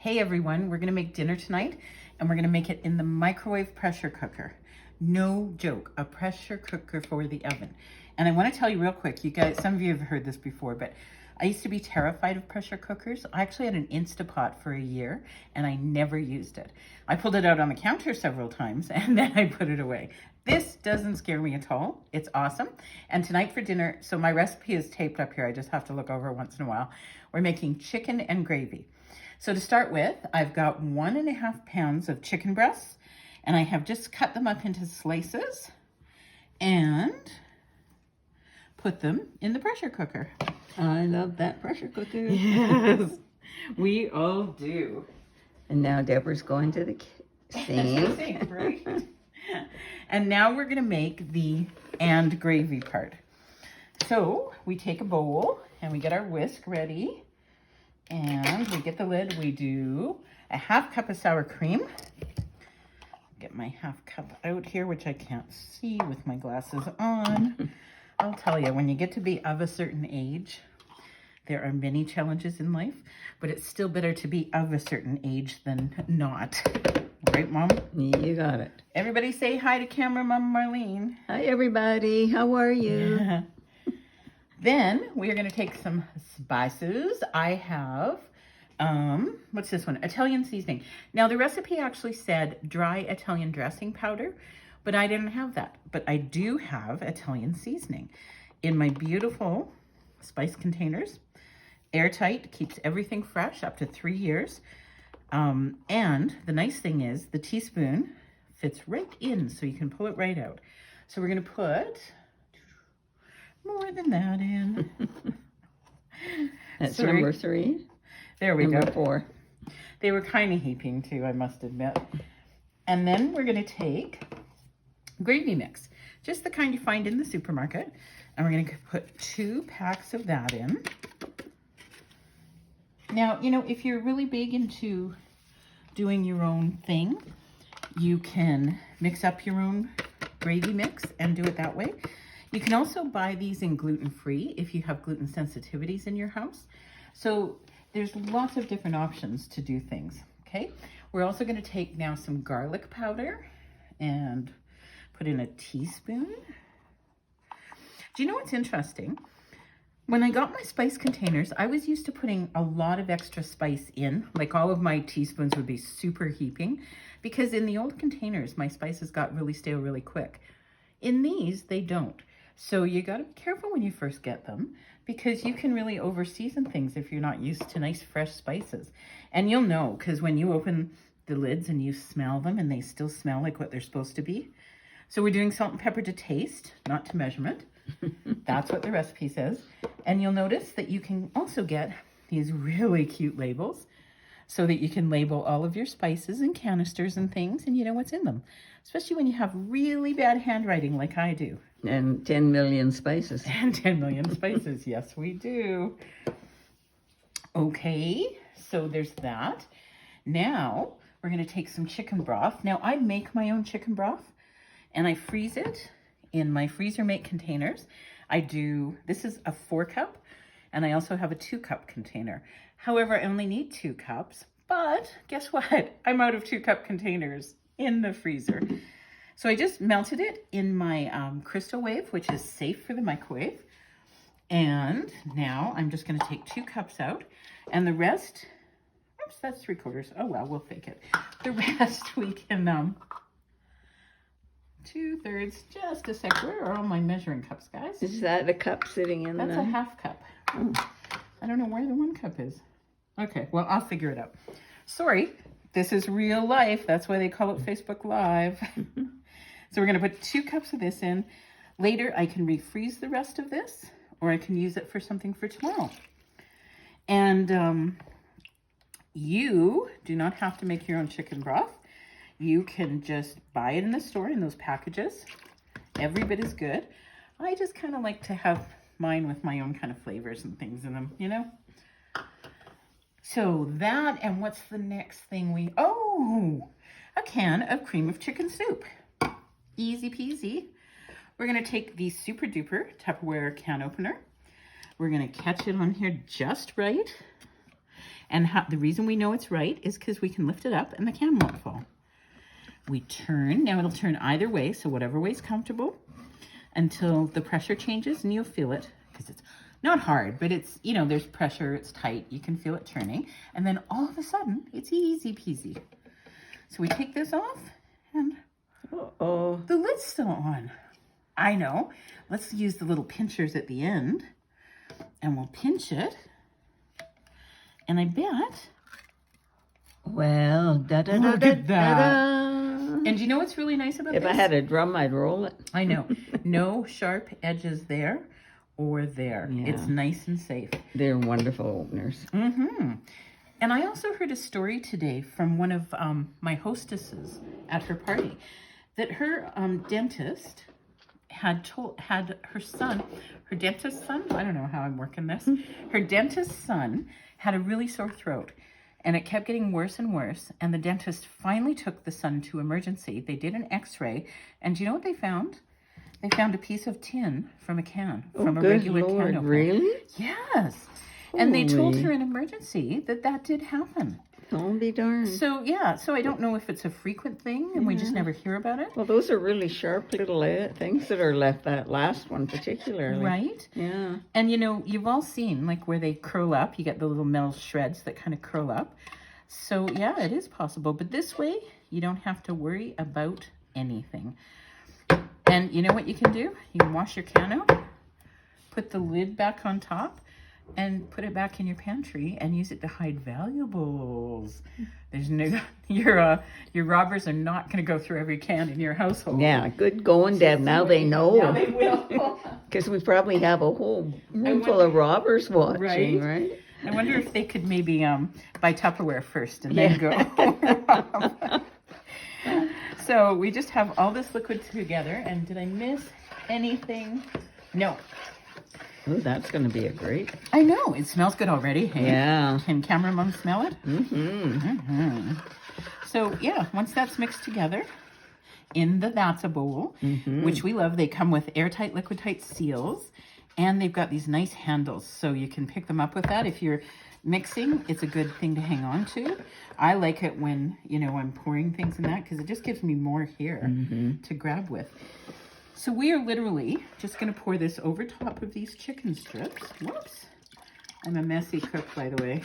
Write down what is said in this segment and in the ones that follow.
Hey everyone, we're gonna make dinner tonight and we're gonna make it in the microwave pressure cooker. No joke, a pressure cooker for the oven. And I wanna tell you real quick, you guys, some of you have heard this before, but I used to be terrified of pressure cookers. I actually had an Instapot for a year and I never used it. I pulled it out on the counter several times and then I put it away. This doesn't scare me at all. It's awesome. And tonight for dinner, so my recipe is taped up here. I just have to look over once in a while. We're making chicken and gravy. So to start with, I've got 1.5 pounds of chicken breasts and I have just cut them up into slices and put them in the pressure cooker. I love that pressure cooker. Yes, we all do. And now Deborah's going to the sink. Sink, right? And now we're gonna make the and gravy part. So we take a bowl and we get our whisk ready. And we get the lid, we do a 1/2 cup of sour cream. Get my 1/2 cup out here, which I can't see with my glasses on. I'll tell you, when you get to be of a certain age, there are many challenges in life, but it's still better to be of a certain age than not. Right, Mom? You got it. Everybody say hi to camera Mom Marlene. Hi, everybody. How are you? Then we are going to take some spices. I have, what's this one? Italian seasoning. Now the recipe actually said dry Italian dressing powder, but I didn't have that. But I do have Italian seasoning in my beautiful spice containers. Airtight, keeps everything fresh up to 3 years. And the nice thing is the teaspoon fits right in, so you can pull it right out. So we're going to put more than that in. That's number 3. There we go. Number 4. They were kind of heaping too, I must admit. And then we're going to take gravy mix, just the kind you find in the supermarket. And we're going to put 2 packs of that in. Now, you know, if you're really big into doing your own thing, you can mix up your own gravy mix and do it that way. You can also buy these in gluten-free if you have gluten sensitivities in your house. So there's lots of different options to do things, okay? We're also gonna take now some garlic powder and put in a teaspoon. Do you know what's interesting? When I got my spice containers, I was used to putting a lot of extra spice in, like all of my teaspoons would be super heaping, because in the old containers, my spices got really stale really quick. In these, they don't. So you gotta be careful when you first get them because you can really over season things if you're not used to nice fresh spices. And you'll know because when you open the lids and you smell them and they still smell like what they're supposed to be. So we're doing salt and pepper to taste, not to measurement. That's what the recipe says. And you'll notice that you can also get these really cute labels so that you can label all of your spices and canisters and things and you know what's in them. Especially when you have really bad handwriting like I do. And 10 million spices. And 10 million spices. Yes, we do. Okay, so there's that. Now, we're going to take some chicken broth. Now, I make my own chicken broth, and I freeze it in my freezer make containers. This is a 4 cup, and I also have a 2 cup container. However, I only need 2 cups, but guess what? I'm out of 2 cup containers in the freezer. So I just melted it in my Crystal Wave, which is safe for the microwave. And now I'm just going to take 2 cups out. And the rest, oops, that's 3/4. Oh, well, we'll fake it. The rest we can, 2/3, just a sec. Where are all my measuring cups, guys? Is that a cup sitting in That's the... a 1/2 cup. I don't know where the 1 cup is. Okay, well, I'll figure it out. Sorry, this is real life. That's why they call it Facebook Live. So we're going to put 2 cups of this in. Later, I can refreeze the rest of this, or I can use it for something for tomorrow. And you do not have to make your own chicken broth. You can just buy it in the store in those packages. Every bit is good. I just kind of like to have mine with my own kind of flavors and things in them, you know? So that, and what's the next thing a can of cream of chicken soup. Easy peasy. We're going to take the Super Duper Tupperware can opener. We're going to catch it on here just right. And the reason we know it's right is because we can lift it up and the can won't fall. We turn. Now it'll turn either way, so whatever way is comfortable, until the pressure changes and you'll feel it, because it's not hard, but it's, you know, there's pressure, it's tight, you can feel it turning, and then all of a sudden it's easy peasy. So we take this off and the lid's still on. I know. Let's use the little pinchers at the end and we'll pinch it, and I bet, well, look at that. And do you know what's really nice about If this? I had a drum, I'd roll it. I know. No sharp edges there or there. Yeah. It's nice and safe. They're wonderful openers. Mm-hmm. And I also heard a story today from one of my hostesses at her party that her dentist had her son, her dentist son, I don't know how I'm working this, her dentist son had a really sore throat. And it kept getting worse and worse. And the dentist finally took the son to emergency. They did an x-ray. And do you know what they found? They found a piece of tin from a can. From a regular can opener. Really? Yes. And they told her in emergency that did happen. Don't be darned. So, yeah. So I don't know if it's a frequent thing and we just never hear about it. Well, those are really sharp little things that are left, that last one particularly. Right? Yeah. And, you know, you've all seen, like, where they curl up. You get the little metal shreds that kind of curl up. So, yeah, it is possible. But this way, you don't have to worry about anything. And you know what you can do? You can wash your can out, put the lid back on top, and put it back in your pantry and use it to hide valuables. There's no, your robbers are not going to go through every can in your household. Yeah, good going, Deb. Now they know. Now they will. Because we probably have a whole room full of robbers watching, Right? right? I wonder if they could maybe buy Tupperware first and then go. So we just have all this liquid together. And did I miss anything? No. Oh, that's going to be a great. I know. It smells good already. Hey? Yeah. Can camera mom smell it? Mm-hmm. So, yeah, once that's mixed together in the That's a bowl, which we love, they come with airtight, liquid tight seals, and they've got these nice handles, so you can pick them up with that. If you're mixing, it's a good thing to hang on to. I like it when, you know, I'm pouring things in that because it just gives me more here to grab with. So we are literally just going to pour this over top of these chicken strips. Whoops. I'm a messy cook, by the way.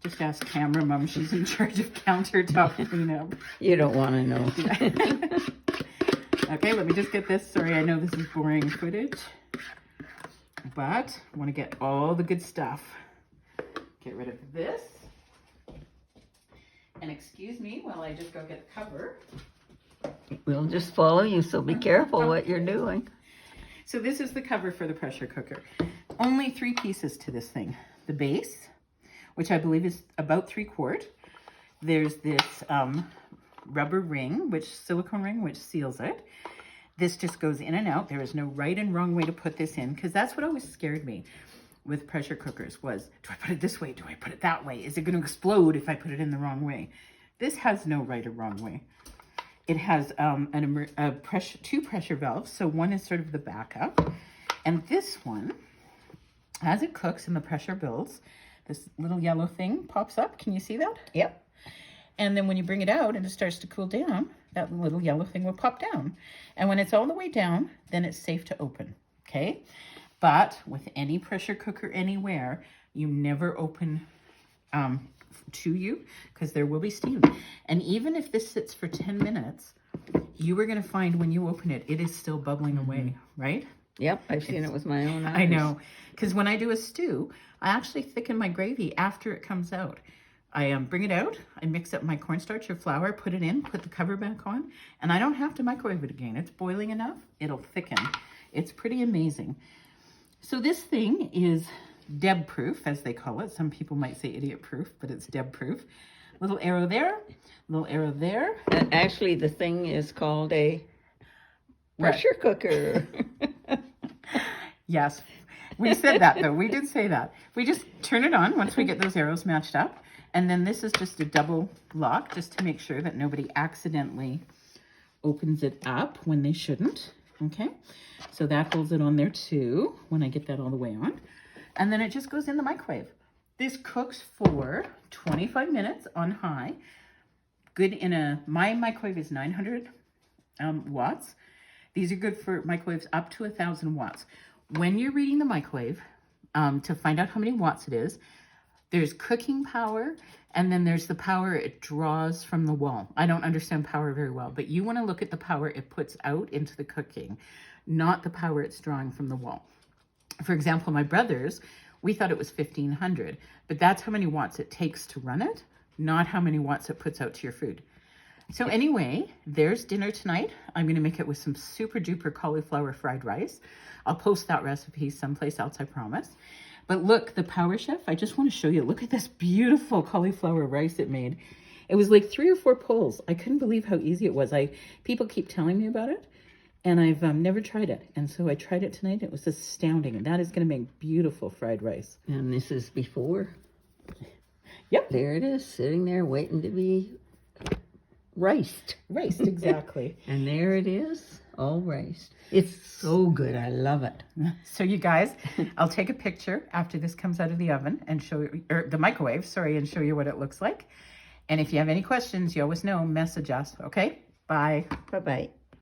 Just ask camera mom. She's in charge of countertop cleanup. You don't want to know. Okay, let me just get this. Sorry, I know this is boring footage. But I want to get all the good stuff. Get rid of this. And excuse me while I just go get the cover. We'll just follow you, so be careful what you're doing. So this is the cover for the pressure cooker. Only 3 pieces to this thing. The base, which I believe is about 3/4. There's this rubber ring, silicone ring, which seals it. This just goes in and out. There is no right and wrong way to put this in, because that's what always scared me with pressure cookers was, do I put it this way? Do I put it that way? Is it going to explode if I put it in the wrong way? This has no right or wrong way. It has 2 pressure valves. So one is sort of the backup. And this one, as it cooks and the pressure builds, this little yellow thing pops up. Can you see that? Yep. And then when you bring it out and it starts to cool down, that little yellow thing will pop down. And when it's all the way down, then it's safe to open, okay? But with any pressure cooker anywhere, you never open to you, because there will be steam. And even if this sits for 10 minutes, you are going to find when you open it, it is still bubbling away, right? Yep, I've seen it with my own eyes. I know, because when I do a stew, I actually thicken my gravy after it comes out. I bring it out, I mix up my cornstarch or flour, put it in, put the cover back on, and I don't have to microwave it again. It's boiling enough, it'll thicken. It's pretty amazing. So this thing is Deb-proof, as they call it. Some people might say idiot-proof, but it's Deb-proof. Little arrow there, little arrow there. Actually, the thing is called a pressure cooker. Yes, we said that though. We did say that. We just turn it on once we get those arrows matched up. And then this is just a double lock just to make sure that nobody accidentally opens it up when they shouldn't. Okay, so that holds it on there too when I get that all the way on. And then it just goes in the microwave. This cooks for 25 minutes on high. Good in my microwave is 900 watts. These are good for microwaves up to 1,000 watts. When you're reading the microwave, to find out how many watts it is, there's cooking power, and then there's the power it draws from the wall. I don't understand power very well, but you want to look at the power it puts out into the cooking, not the power it's drawing from the wall. For example, my brother's, we thought it was 1,500, but that's how many watts it takes to run it, not how many watts it puts out to your food. So anyway, there's dinner tonight. I'm going to make it with some super duper cauliflower fried rice. I'll post that recipe someplace else, I promise. But look, the Power Chef, I just want to show you. Look at this beautiful cauliflower rice it made. It was like 3 or 4 pulls. I couldn't believe how easy it was. People keep telling me about it, and I've never tried it. And so I tried it tonight. It was astounding. And that is going to make beautiful fried rice. And this is before. Yep. There it is, sitting there waiting to be riced. Riced, exactly. And there it is, all riced. It's so good. I love it. So you guys, I'll take a picture after this comes out of the oven and show you, or the microwave, sorry, and show you what it looks like. And if you have any questions, you always know, message us, okay? Bye. Bye-bye.